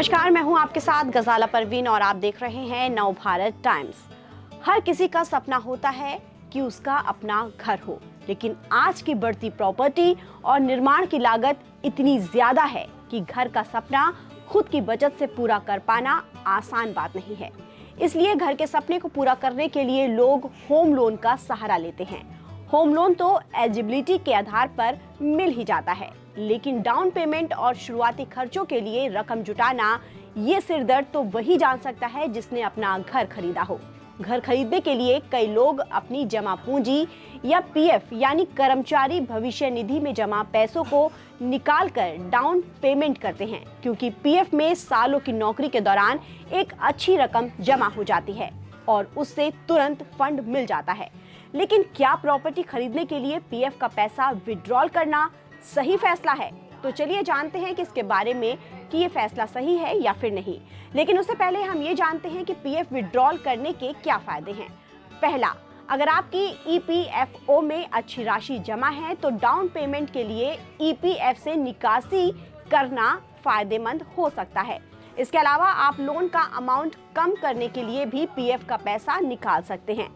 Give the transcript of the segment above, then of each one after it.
नमस्कार, मैं हूं आपके साथ गजाला परवीन और आप देख रहे हैं नव भारत टाइम्स। हर किसी का सपना होता है कि उसका अपना घर हो, लेकिन आज की बढ़ती प्रॉपर्टी और निर्माण की लागत इतनी ज्यादा है कि घर का सपना खुद की बचत से पूरा कर पाना आसान बात नहीं है। इसलिए घर के सपने को पूरा करने के लिए लोग होम लोन का सहारा लेते हैं। होम लोन तो एलिजिबिलिटी के आधार पर मिल ही जाता है, लेकिन डाउन पेमेंट और शुरुआती खर्चों के लिए रकम जुटाना, ये सिरदर्द तो वही जान सकता है जिसने अपना घर खरीदा हो। घर खरीदने के लिए कई लोग अपनी जमा पूंजी या पीएफ यानी कर्मचारी भविष्य निधि में जमा पैसों को निकाल कर डाउन पेमेंट करते हैं, क्योंकि पीएफ में सालों की नौकरी के दौरान एक अच्छी रकम जमा हो जाती है और उससे तुरंत फंड मिल जाता है। लेकिन क्या प्रॉपर्टी खरीदने के लिए पीएफ का पैसा विड्रॉल करना सही फैसला है? तो चलिए जानते हैं कि इसके बारे में कि ये फैसला सही है या फिर नहीं। लेकिन उससे पहले हम ये जानते हैं कि पीएफ विड्रॉल करने के क्या फायदे हैं। पहला, अगर आपकी ईपीएफओ में अच्छी राशि जमा है तो डाउन पेमेंट के लिए ईपीएफ से निकासी करना फायदेमंद हो सकता है। इसके अलावा आप लोन का अमाउंट कम करने के लिए भी पीएफ का पैसा निकाल सकते हैं।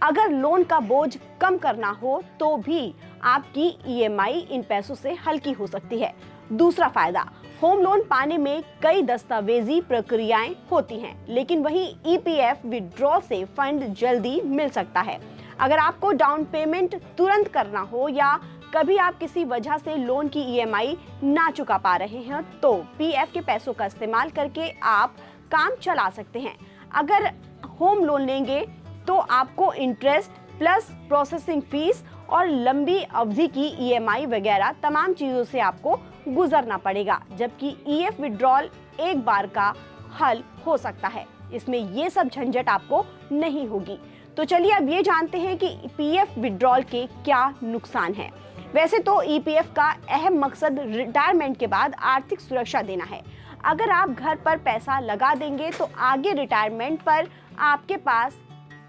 अगर लोन का बोझ कम करना हो तो भी आपकी ईएमआई इन पैसों से हल्की हो सकती है। दूसरा फायदा, होम लोन पाने में कई दस्तावेजी प्रक्रियाएं होती हैं, लेकिन वहीं ईपीएफ विड्रॉल से फंड जल्दी मिल सकता है। अगर आपको डाउन पेमेंट तुरंत करना हो या कभी आप किसी वजह से लोन की ईएमआई ना चुका पा रहे हैं तो पीएफ के पैसों का इस्तेमाल करके आप काम चला सकते हैं। अगर होम लोन लेंगे तो आपको इंटरेस्ट प्लस प्रोसेसिंग फीस और लंबी अवधि की ईएमआई वगैरह तमाम चीजों से आपको गुजरना पड़ेगा, जबकि ईएफ विड्रॉल एक बार का हल हो सकता है। इसमें ये सब झंझट आपको नहीं होगी। तो चलिए अब ये जानते हैं कि पीएफ विड्रॉल के क्या नुकसान हैं। वैसे तो ईपीएफ का अहम मकसद रिटायरमेंट के बाद आर्थिक सुरक्षा देना है। अगर आप घर पर पैसा लगा देंगे तो आगे रिटायरमेंट पर आपके पास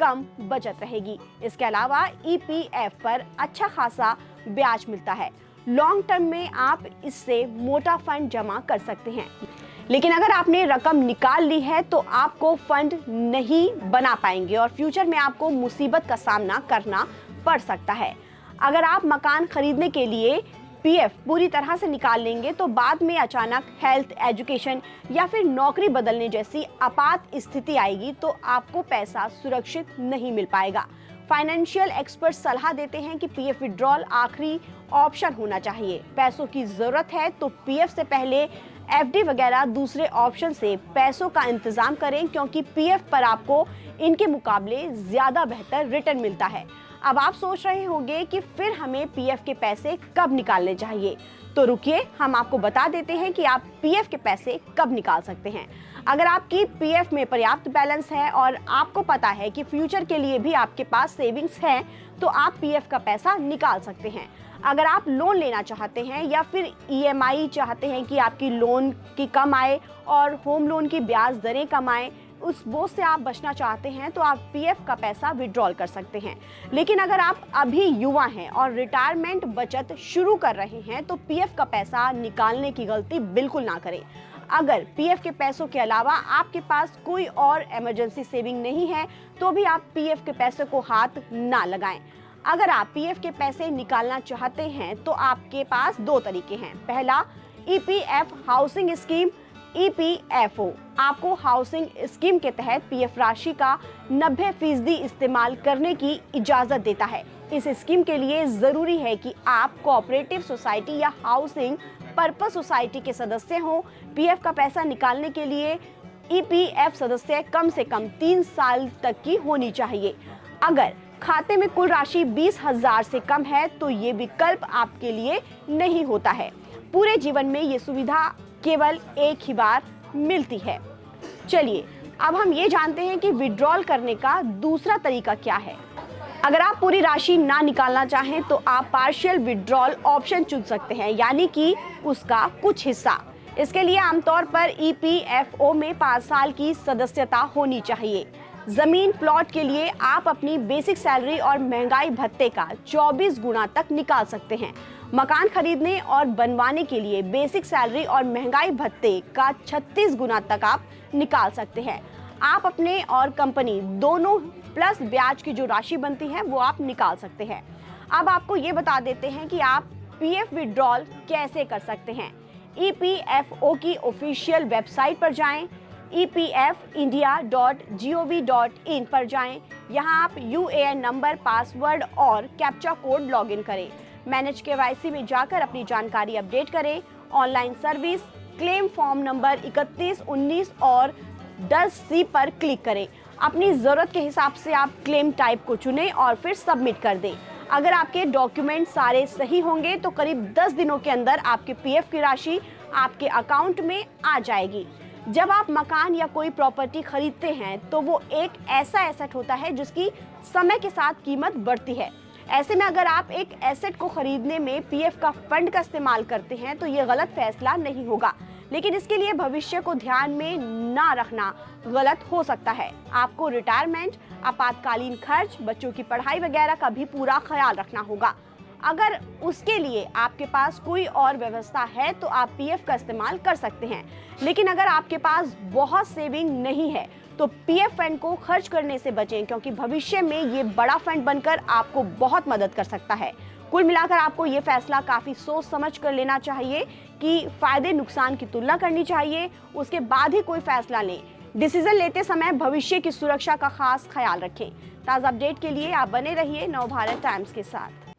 कम बचत रहेगी। इसके अलावा ईपीएफ पर अच्छा खासा ब्याज मिलता है। लॉन्ग टर्म में आप इससे मोटा फंड जमा कर सकते हैं। लेकिन अगर आपने रकम निकाल ली है तो आपको फंड नहीं बना पाएंगे और फ्यूचर में आपको मुसीबत का सामना करना पड़ सकता है। अगर आप मकान खरीदने के लिए पीएफ पूरी तरह से निकाल लेंगे तो बाद में अचानक हेल्थ, एजुकेशन या फिर नौकरी बदलने जैसी आपात स्थिति आएगी तो आपको पैसा सुरक्षित नहीं मिल पाएगा। फाइनेंशियल एक्सपर्ट सलाह देते हैं कि पीएफ विड्रॉल आखिरी ऑप्शन होना चाहिए। पैसों की जरूरत है तो पीएफ से पहले एफडी वगैरह दूसरे ऑप्शन से पैसों का इंतजाम करें, क्योंकि पीएफ पर आपको इनके मुकाबले ज्यादा बेहतर रिटर्न मिलता है। अब आप सोच रहे होंगे कि फिर हमें पीएफ के पैसे कब निकालने चाहिए, तो रुकिए, हम आपको बता देते हैं कि आप पीएफ के पैसे कब निकाल सकते हैं। अगर आपकी पीएफ में पर्याप्त बैलेंस है और आपको पता है कि फ्यूचर के लिए भी आपके पास सेविंग्स है तो आप पीएफ का पैसा निकाल सकते हैं। अगर आप लोन लेना चाहते हैं या फिर ईएमआई चाहते हैं कि आपकी लोन की कम आए और होम लोन की ब्याज दरें कम आए, उस बोझ से आप बचना चाहते हैं तो आप पीएफ का पैसा विड्रॉल कर सकते हैं। लेकिन अगर आप अभी युवा हैं और रिटायरमेंट बचत शुरू कर रहे हैं तो पीएफ का पैसा निकालने की गलती बिल्कुल ना करें। अगर पीएफ के पैसों के अलावा आपके पास कोई और इमरजेंसी सेविंग नहीं है तो भी आप पीएफ के पैसे को हाथ ना लगाएं। अगर आप पीएफ के पैसे निकालना चाहते हैं तो आपके पास दो तरीके हैं। पहला, ईपीएफ हाउसिंग स्कीम ईपीएफओ आपको हाउसिंग स्कीम के तहत पीएफ राशि का 90% इस्तेमाल करने की इजाजत देता है। इस स्कीम के लिए जरूरी है कि आप कोऑपरेटिव सोसाइटी या हाउसिंग पर्पस सोसाइटी के सदस्य हों। पीएफ का पैसा निकालने के लिए ईपीएफ सदस्य कम से कम 3 साल तक की होनी चाहिए। अगर खाते में कुल राशि 20,000 से कम है तो ये विकल्प आपके लिए नहीं होता है। पूरे जीवन में ये सुविधा केवल एक ही बार मिलती है। चलिए अब हम ये जानते हैं कि विड्रॉल करने का दूसरा तरीका क्या है। अगर आप पूरी राशि ना निकालना चाहें तो आप पार्शियल विड्रॉल ऑप्शन चुन सकते हैं, यानी कि उसका कुछ हिस्सा। इसके लिए आमतौर पर ईपीएफओ में 5 साल की सदस्यता होनी चाहिए। जमीन प्लॉट के लिए आप अपनी बेसिक सैलरी और महंगाई भत्ते का 24 गुना तक निकाल सकते हैं। मकान खरीदने और बनवाने के लिए बेसिक सैलरी और महंगाई भत्ते का 36 गुना तक आप निकाल सकते हैं। आप अपने और कंपनी दोनों प्लस ब्याज की जो राशि बनती है वो आप निकाल सकते हैं। अब आपको ये बता देते हैं कि आप पीएफ विड्रॉल कैसे कर सकते हैं। ईपीएफओ की ऑफिशियल वेबसाइट पर जाएं, epfindia.gov.in पर जाएं। यहां आप यूएएन नंबर, पासवर्ड और कैप्चा कोड लॉगिन करें। मैनेज केवाईसी में जाकर अपनी जानकारी अपडेट करें। Online service, claim form number 31, 19 और 10C पर क्लिक करें। अपनी ज़रूरत के हिसाब से आप क्लेम टाइप को चुनें और फिर सबमिट कर दें। अगर आपके डॉक्यूमेंट सारे सही होंगे तो करीब 10 दिनों के अंदर आपके पीएफ की राशि आपके अकाउंट में आ जाएगी। जब आप मकान या कोई प्रॉपर्टी खरीदते हैं तो वो एक ऐसा एसेट होता है जिसकी समय के साथ कीमत बढ़ती है। ऐसे में अगर आप एक एसेट को खरीदने में पीएफ का फंड का इस्तेमाल करते हैं तो ये गलत फैसला नहीं होगा, लेकिन इसके लिए भविष्य को ध्यान में ना रखना गलत हो सकता है। आपको रिटायरमेंट, आपातकालीन खर्च, बच्चों की पढ़ाई वगैरह का भी पूरा ख्याल रखना होगा। अगर उसके लिए आपके पास कोई और व्यवस्था है तो आप पीएफ का इस्तेमाल कर सकते हैं, लेकिन अगर आपके पास बहुत सेविंग नहीं है तो पीएफ फंड को खर्च करने से बचें, क्योंकि भविष्य में ये बड़ा फंड बनकर आपको बहुत मदद कर सकता है। कुल मिलाकर आपको ये फैसला काफ़ी सोच समझ कर लेना चाहिए कि फ़ायदे नुकसान की तुलना करनी चाहिए, उसके बाद ही कोई फैसला लें। डिसीजन लेते समय भविष्य की सुरक्षा का खास ख्याल रखें। ताज़ा अपडेट के लिए आप बने रहिए नवभारत टाइम्स के साथ।